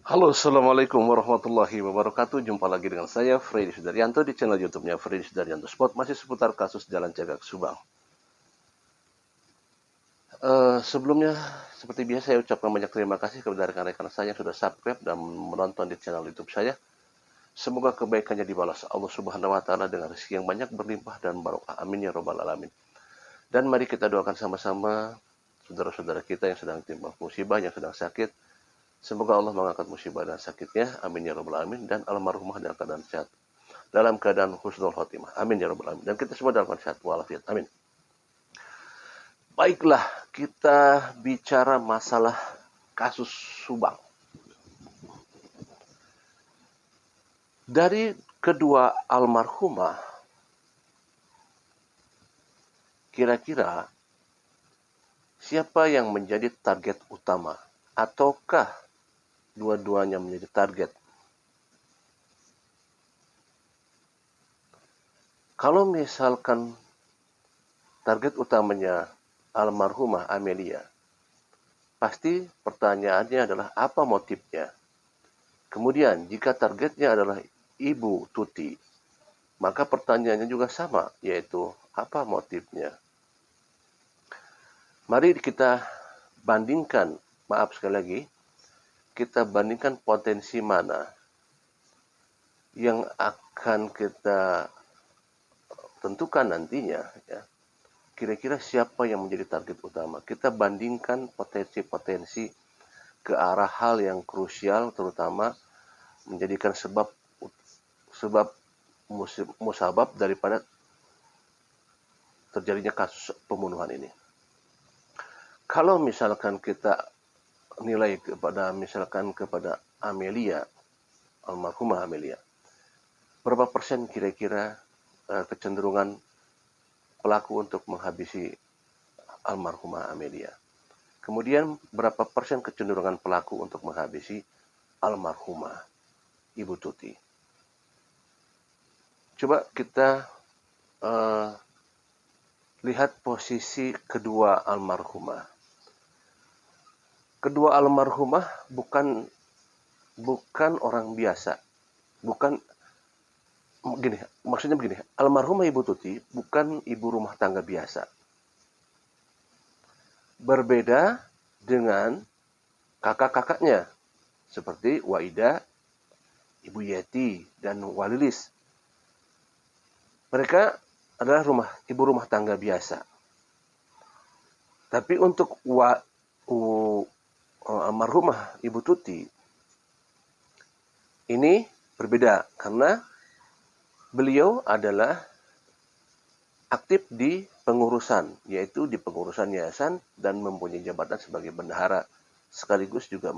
Halo, Assalamualaikum warahmatullahi wabarakatuh. Jumpa lagi dengan saya, Freddy Sudaryanto, di channel YouTube-nya Freddy Sudaryanto Spot, masih seputar kasus Jalan Cagak Subang. Sebelumnya, seperti biasa, saya ucapkan banyak terima kasih kepada rekan-rekan saya yang sudah subscribe dan menonton di channel YouTube saya. Semoga kebaikannya dibalas Allah Subhanahu wa Ta'ala dengan rezeki yang banyak, berlimpah, dan barokah. Amin ya Rabbal 'Alamin. Dan mari kita doakan sama-sama saudara-saudara kita yang sedang timpa musibah, yang sedang sakit. Semoga Allah mengangkat musibah dan sakitnya. Amin ya Rabbal 'Alamin. Dan almarhumah dalam keadaan sehat, dalam keadaan husnul khotimah. Amin ya Rabbal 'Alamin. Dan kita semua dalam keadaan sehat walafiat. Amin. Baiklah, kita bicara masalah kasus Subang. Dari kedua almarhumah, kira-kira siapa yang menjadi target utama? Ataukah dua-duanya menjadi target? Kalau misalkan target utamanya almarhumah Amelia, pasti pertanyaannya adalah apa motifnya? Kemudian, jika targetnya adalah Ibu Tuti, maka pertanyaannya juga sama, yaitu apa motifnya? Mari kita bandingkan, maaf sekali lagi, kita bandingkan potensi mana yang akan kita tentukan nantinya, ya. Kira-kira siapa yang menjadi target utama? Kita bandingkan potensi-potensi ke arah hal yang krusial, terutama menjadikan sebab musabab daripada terjadinya kasus pembunuhan ini. Kalau misalkan kita nilai kepada Amelia, almarhumah Amelia, berapa persen kira-kira kecenderungan pelaku untuk menghabisi almarhumah Amelia? Kemudian berapa persen kecenderungan pelaku untuk menghabisi almarhumah Ibu Tuti? Coba kita lihat posisi kedua almarhumah. Kedua almarhumah bukan orang biasa. Maksudnya begini, almarhumah Ibu Tuti bukan ibu rumah tangga biasa. Berbeda dengan kakak-kakaknya, seperti Waida, Ibu Yeti, dan Walilis. Mereka adalah ibu rumah tangga biasa. Tapi untuk almarhumah Ibu Tuti, ini berbeda karena beliau adalah aktif di pengurusan, yaitu di pengurusan yayasan dan mempunyai jabatan sebagai bendahara, sekaligus juga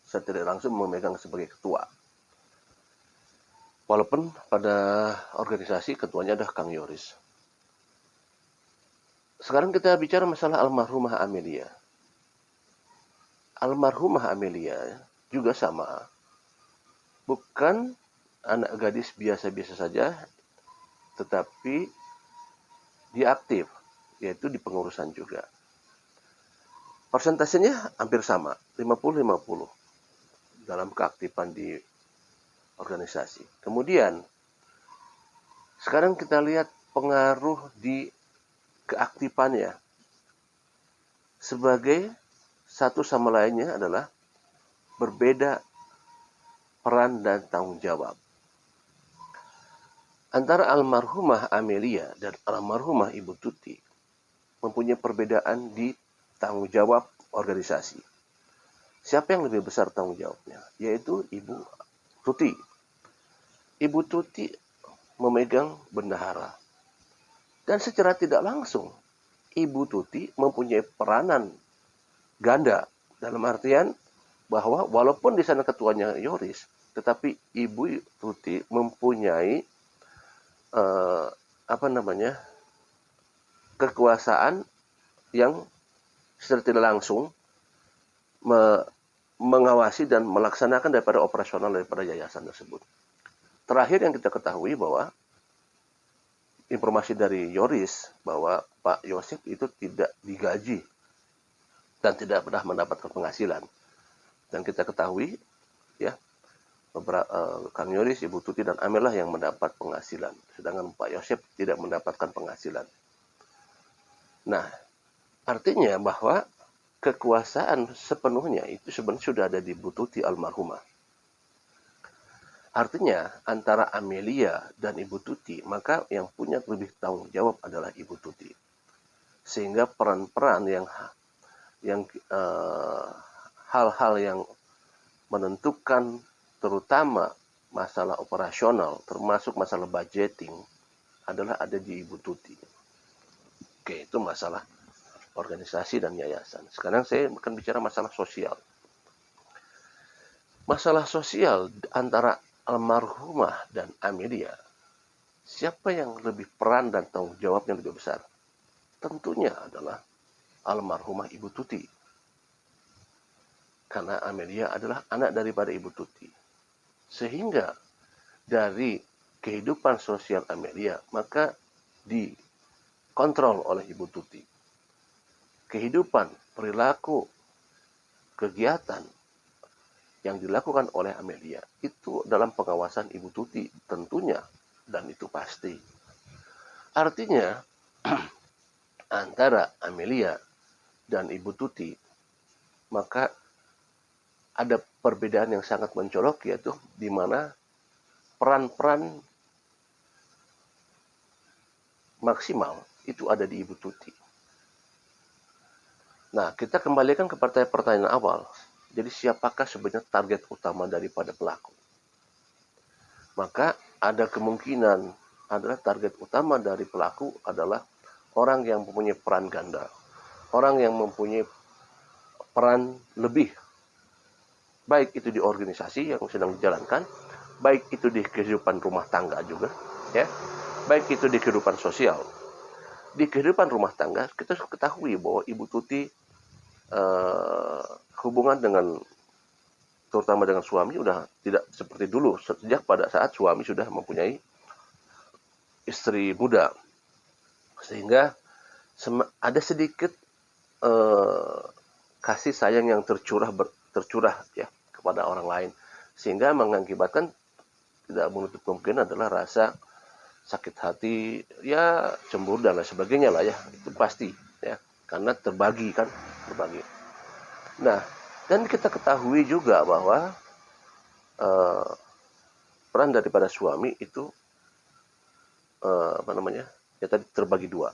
secara langsung memegang sebagai ketua. Walaupun pada organisasi ketuanya adalah Kang Yoris. Sekarang kita bicara masalah almarhumah Amelia. Almarhumah Amelia juga sama. Bukan anak gadis biasa-biasa saja, tetapi dia aktif, yaitu di pengurusan juga. Persentasenya hampir sama, 50-50 dalam keaktifan di organisasi. Kemudian, sekarang kita lihat pengaruh di keaktifannya. Sebagai satu sama lainnya adalah berbeda peran dan tanggung jawab. Antara almarhumah Amelia dan almarhumah Ibu Tuti mempunyai perbedaan di tanggung jawab organisasi. Siapa yang lebih besar tanggung jawabnya? Yaitu Ibu Tuti. Ibu Tuti memegang bendahara. Dan secara tidak langsung, Ibu Tuti mempunyai peranan ganda. Dalam artian bahwa walaupun di sana ketuanya Yoris, tetapi Ibu Tuti mempunyai kekuasaan yang secara tidak langsung mengawasi dan melaksanakan daripada operasional daripada yayasan tersebut. Terakhir yang kita ketahui bahwa informasi dari Yoris bahwa Pak Yosef itu tidak digaji dan tidak pernah mendapatkan penghasilan. Dan kita ketahui Kang Yoris, Ibu Tuti, dan Amel lah yang mendapat penghasilan, sedangkan Pak Yosep tidak mendapatkan penghasilan. Nah, artinya bahwa kekuasaan sepenuhnya itu sebenarnya sudah ada di Bu Tuti almarhumah. Artinya antara Amelia dan Ibu Tuti, maka yang punya lebih tanggung jawab adalah Ibu Tuti. Sehingga peran-peran yang hal-hal yang menentukan terutama masalah operasional, termasuk masalah budgeting, adalah ada di Ibu Tuti. Oke, itu masalah organisasi dan yayasan. Sekarang saya akan bicara masalah sosial. Masalah sosial antara almarhumah dan Amelia, siapa yang lebih peran dan tanggung jawabnya lebih besar? Tentunya adalah almarhumah Ibu Tuti. Karena Amelia adalah anak daripada Ibu Tuti. Sehingga dari kehidupan sosial Amelia, maka dikontrol oleh Ibu Tuti. Kehidupan, perilaku, kegiatan yang dilakukan oleh Amelia itu dalam pengawasan Ibu Tuti tentunya, dan itu pasti. Artinya antara Amelia dan Ibu Tuti, maka ada perbedaan yang sangat mencolok, yaitu di mana peran-peran maksimal itu ada di Ibu Tuti. Nah, kita kembalikan ke pertanyaan awal. Jadi siapakah sebenarnya target utama daripada pelaku? Maka ada kemungkinan adalah target utama dari pelaku adalah orang yang mempunyai peran ganda. Orang yang mempunyai peran lebih. Baik itu di organisasi yang sedang dijalankan, baik itu di kehidupan rumah tangga juga, ya, baik itu di kehidupan sosial. Di kehidupan rumah tangga kita ketahui bahwa Ibu Tuti hubungan dengan terutama dengan suami udah tidak seperti dulu, sejak pada saat suami sudah mempunyai istri muda, sehingga ada sedikit kasih sayang yang tercurah ya kepada orang lain, sehingga mengakibatkan tidak menutup kemungkinan adalah rasa sakit hati, ya cemburu dan lain sebagainya lah ya, itu pasti ya, karena terbagi. Nah, dan kita ketahui juga bahwa peran daripada suami itu ya tadi terbagi dua.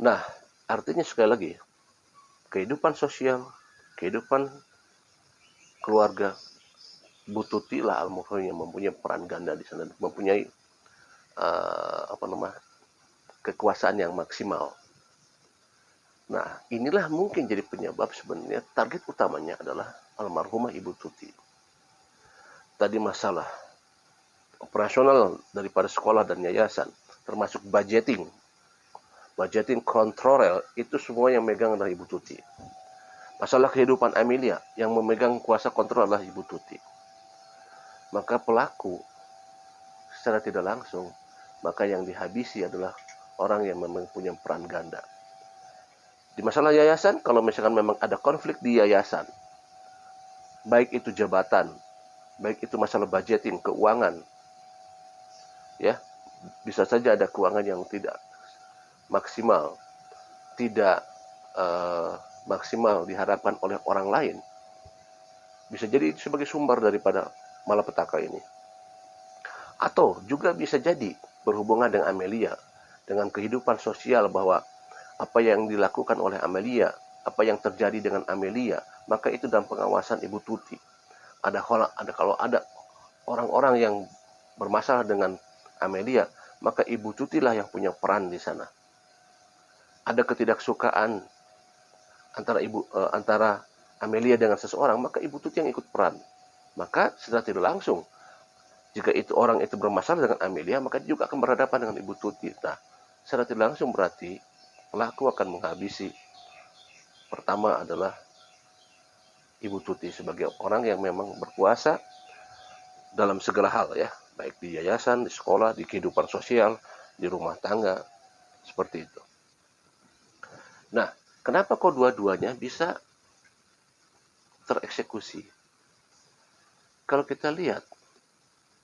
Nah, artinya sekali lagi, kehidupan sosial, kehidupan keluarga, Bu Tuti lah almarhum yang mempunyai peran ganda di sana, mempunyai kekuasaan yang maksimal. Nah, inilah mungkin jadi penyebab sebenarnya target utamanya adalah almarhumah Ibu Tuti. Tadi masalah operasional daripada sekolah dan yayasan, termasuk budgeting kontrol, itu semua yang megang adalah Ibu Tuti. Masalah kehidupan Amelia, yang memegang kuasa kontrol adalah Ibu Tuti. Maka pelaku secara tidak langsung, maka yang dihabisi adalah orang yang memang punya peran ganda. Di masalah yayasan, kalau misalkan memang ada konflik di yayasan, baik itu jabatan, baik itu masalah budgeting, keuangan, ya, bisa saja ada keuangan yang tidak maksimal, tidak maksimal diharapkan oleh orang lain, bisa jadi itu sebagai sumber daripada malapetaka ini. Atau juga bisa jadi berhubungan dengan Amelia, dengan kehidupan sosial, bahwa apa yang dilakukan oleh Amelia, apa yang terjadi dengan Amelia, maka itu dalam pengawasan Ibu Tuti. Kalau ada orang-orang yang bermasalah dengan Amelia, maka Ibu Tuti lah yang punya peran di sana. Ada ketidaksukaan antara Amelia dengan seseorang, maka Ibu Tuti yang ikut peran. Maka secara tidak langsung, jika itu orang itu bermasalah dengan Amelia, maka dia juga akan berhadapan dengan Ibu Tuti. Nah, secara tidak langsung berarti pelaku akan menghabisi. Pertama adalah Ibu Tuti sebagai orang yang memang berkuasa dalam segala hal ya, baik di yayasan, di sekolah, di kehidupan sosial, di rumah tangga, seperti itu. Nah, kenapa kok dua-duanya bisa tereksekusi? kalau kita lihat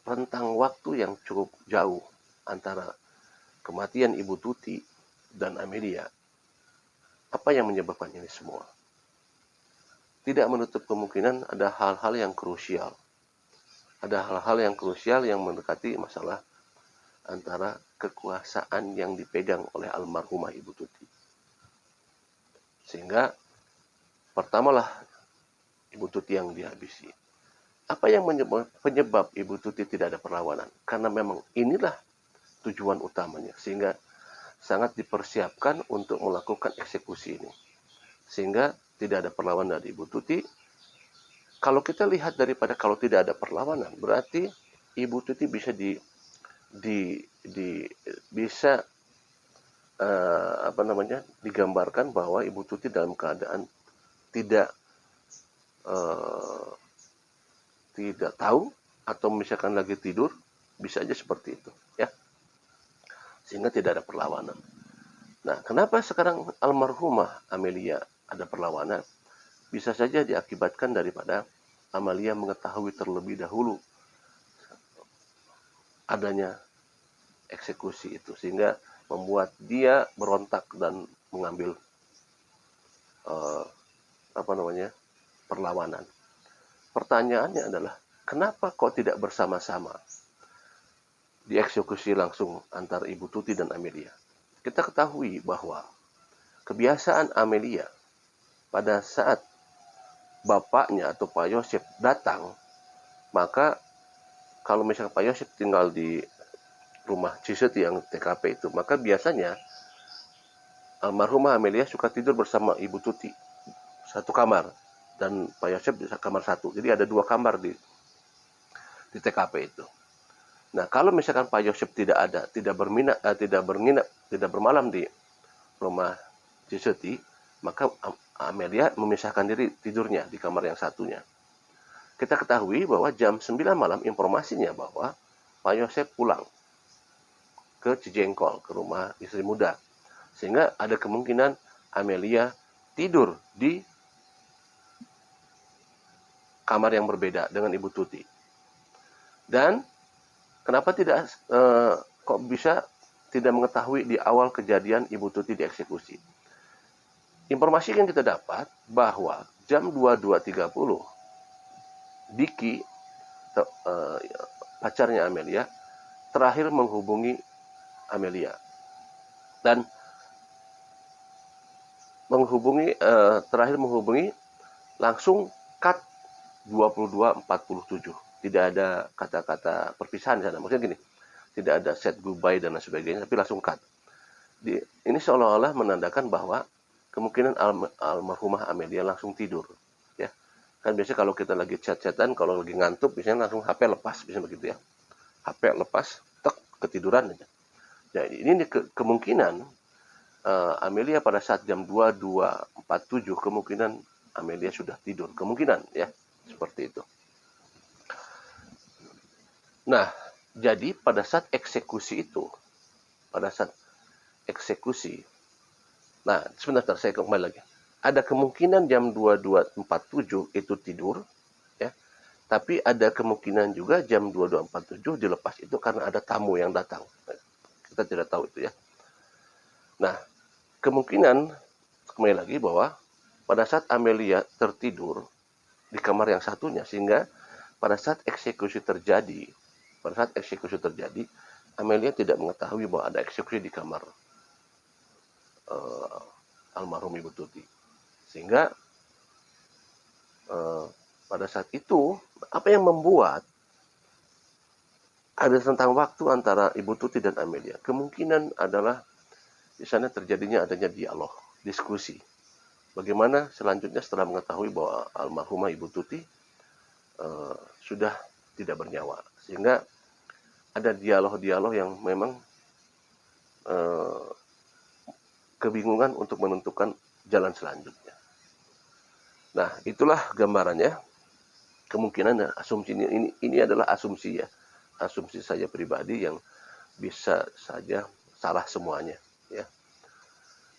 rentang waktu yang cukup jauh antara kematian Ibu Tuti dan Amelia, apa yang menyebabkan ini semua? Tidak menutup kemungkinan ada hal-hal yang krusial. Ada hal-hal yang krusial yang mendekati masalah antara kekuasaan yang dipegang oleh almarhumah Ibu Tuti. Sehingga pertamalah Ibu Tuti yang dihabisi. Apa yang penyebab Ibu Tuti tidak ada perlawanan? Karena memang inilah tujuan utamanya. Sehingga sangat dipersiapkan untuk melakukan eksekusi ini. Sehingga tidak ada perlawanan dari Ibu Tuti. Kalau kita lihat daripada kalau tidak ada perlawanan, berarti Ibu Tuti bisa bisa digambarkan bahwa Ibu Tuti dalam keadaan tidak tahu atau misalkan lagi tidur, bisa aja seperti itu, ya. Sehingga tidak ada perlawanan. Nah, kenapa sekarang almarhumah Amelia ada perlawanan? Bisa saja diakibatkan daripada Amelia mengetahui terlebih dahulu adanya eksekusi itu, sehingga membuat dia berontak dan mengambil perlawanan. Pertanyaannya adalah, kenapa kok tidak bersama-sama dieksekusi langsung antara Ibu Tuti dan Amelia? Kita ketahui bahwa kebiasaan Amelia pada saat bapaknya atau Pak Yosep datang, maka kalau misalnya Pak Yosep tinggal di rumah Ciseti yang TKP itu, maka biasanya almarhumah Amelia suka tidur bersama Ibu Tuti satu kamar, dan Pak Yosep di kamar satu. Jadi ada 2 kamar di TKP itu. Nah, kalau misalkan Pak Yosep tidak bermalam di rumah Ciseti, maka Amelia memisahkan diri tidurnya di kamar yang satunya. Kita ketahui bahwa jam 9 malam informasinya bahwa Pak Yosep pulang ke Cijengkol, ke rumah istri muda. Sehingga ada kemungkinan Amelia tidur di kamar yang berbeda dengan Ibu Tuti. Dan kenapa kok bisa tidak mengetahui di awal kejadian Ibu Tuti dieksekusi? Informasi yang kita dapat bahwa jam 22.30 Diki, pacarnya Amelia, terakhir menghubungi Amelia. Dan terakhir menghubungi langsung cut 22.47. Tidak ada kata-kata perpisahan di sana. Maksudnya gini, tidak ada set goodbye dan lain sebagainya, tapi langsung cut. Ini seolah-olah menandakan bahwa kemungkinan almarhumah Amelia langsung tidur, ya. Kan biasanya kalau kita lagi chat-chatan, kalau lagi ngantuk, biasanya langsung HP lepas, biasanya begitu ya. HP lepas, tek, ketiduran aja. Jadi ini kemungkinan Amelia pada saat jam 22.47 kemungkinan Amelia sudah tidur, kemungkinan ya, seperti itu. Nah, jadi pada saat eksekusi, nah sebentar saya kembali lagi. Ada kemungkinan jam 22.47 itu tidur, ya. Tapi ada kemungkinan juga jam 22.47 dilepas itu karena ada tamu yang datang. Kita tidak tahu itu ya. Nah, kemungkinan kembali lagi bahwa pada saat Amelia tertidur di kamar yang satunya, sehingga pada saat eksekusi terjadi, Amelia tidak mengetahui bahwa ada eksekusi di kamar almarhum Ibu Tuti. Sehingga pada saat itu, apa yang membuat ada rentang waktu antara Ibu Tuti dan Amelia? Kemungkinan adalah di sana terjadinya adanya dialog, diskusi. Bagaimana selanjutnya setelah mengetahui bahwa almarhumah Ibu Tuti sudah tidak bernyawa. Sehingga ada dialog-dialog yang memang kebingungan untuk menentukan jalan selanjutnya. Nah, itulah gambarannya. Kemungkinan asumsi ini adalah asumsi ya. Asumsi saya pribadi yang bisa saja salah semuanya ya.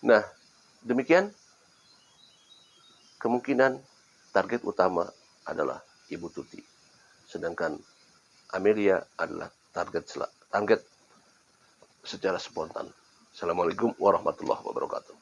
Nah, demikian kemungkinan target utama adalah Ibu Tuti. sedangkan Amelia adalah target secara spontan. Assalamualaikum warahmatullahi wabarakatuh.